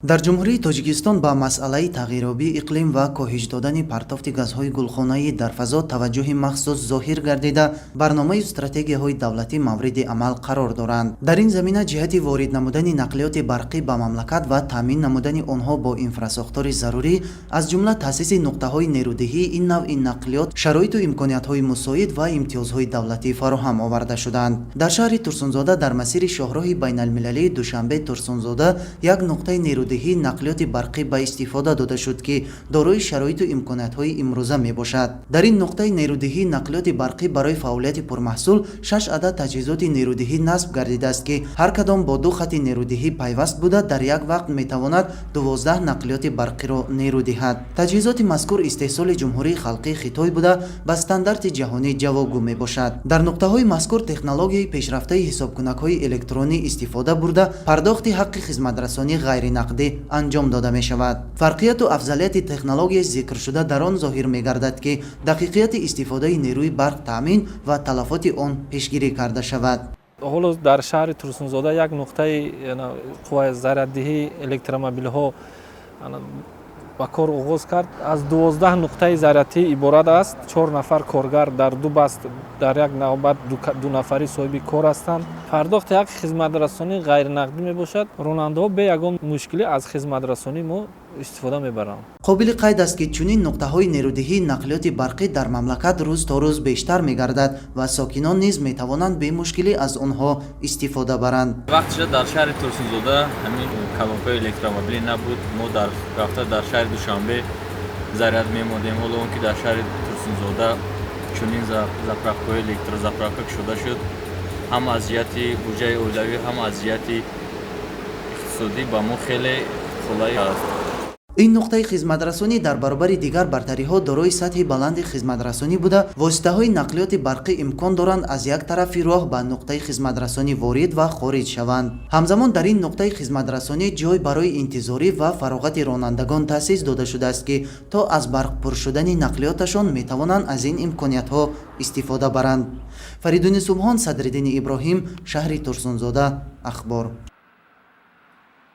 дар ҷумҳурии Тоҷикистон ба масъалаи тағйирёбии иқлим ва коҳиш додани партофти газҳои гулхонаӣ дар фазо таваҷҷӯҳи махсус зоҳир гардида, барномаи стратегияҳои давлатӣ мавриди амал қарор доранд. Дар ин замина ҷиҳати ворид намудани нақлиёти барқӣ ба мамлакат ва таъмин намудани онҳо бо инфрасохтори зарурӣ, аз ҷумла таъсиси нуқтаҳои нерӯдиҳии ин навъи нақлиёт, шароиту имкониятҳои мусоид ва имтиёзҳои давлатӣ фароҳам оварда шуданд. Дар шаҳри Турсунзода дар масири шоҳроҳи байналмилалии Душанбе Турсунзода як нуқтаи нерӯдиҳии нақлиёти барқӣ ба истифода дода шуд, ки дорои шароиту имкониятҳои имрӯза мебошад. Дар ин нуқтаи нерӯдиҳии нақлиёти барқӣ барои фаъолияти пурмаҳсул 6 адад таҷҳизоти нерӯдиҳӣ насб гардидааст, ки ҳар кадом бо 2 хати нерӯдиҳӣ пайваст буда дар як вақт метавонад 12 нақлиёти барқиро нерӯ диҳад. Таҷҳизоти мазкур истеҳсоли ҷумҳурии халқии Хитой буда ба стандарти ҷаҳонӣ ҷавобгӯ мебошад. Дар нуқтаҳои мазкур технологияи пешрафтаи ҳисобкунакҳои электронӣ истифода бурда пардохти ҳаққи хизматрасонӣ ғайринақдӣ анҷом дода мешавад. Фарқияту афзалияти технологияи зикршуда дар он зоҳир мегардад, ки дақиқияти истифодаи нерӯи барқ таъмин ва талафоти он пешгирӣ карда шавад. ҳоло дар шаҳри Турсунзода як нуқтаи қувваи заряддиҳии электромобилҳо ба кор оғоз кард. Аз 12 нуқтаи зарядӣ иборат аст. 4 нафар коргар дар 2 баст дар як навбат 2 нафари соҳиби кор ҳастанд. Пардохти ҳаққи хизматрасонӣ ғайринақдӣ мебошад. ронандаҳо бе ягон мушкилӣ аз хизматрасонӣ мо истифода мебаранд. қобили қайд аст, ки чунин нуқтаҳои нерӯдиҳии нақлиёти барқӣ дар мамлакат рӯз то рӯз бештар мегардад ва сокинон низ метавонанд бе мушкилӣ аз онҳо истифода баранд. вақти шуд дар шаҳри Турсунзода ҳамин калонҳои электромобилӣ набуд. Мо рафта дар шаҳри Душанбе заряд мемодем. ҳоло он ки дар шаҳри Турсунзода чунин заправкаҳои электрозаправка шуда шуд, ҳам аз ҷиҳати буҷаи оилавӣ, ҳам аз ҷиҳати иқтисодӣ ба мо хеле фулай аст. ин нуқтаи хизматрасонӣ дар баробари дигар бартариҳо дорои сатҳи баланди хизматрасонӣ буда, воситаҳои нақлиёти барқӣ имкон доранд аз як тарафи роҳ ба нуқтаи хизматрасонӣ ворид ва хориҷ шаванд. ҳамзамон дар ин нуқтаи хизматрасонӣ ҷой барои интизорӣ ва фароғати ронандагон таъсис дода шудааст, ки то аз барқ пур шудани нақлиёташон метавонанд аз ин имкониятҳо истифода баранд. Фаридуни Субҳон, Садриддини Иброҳим, шаҳри Турсунзода. Ахбор.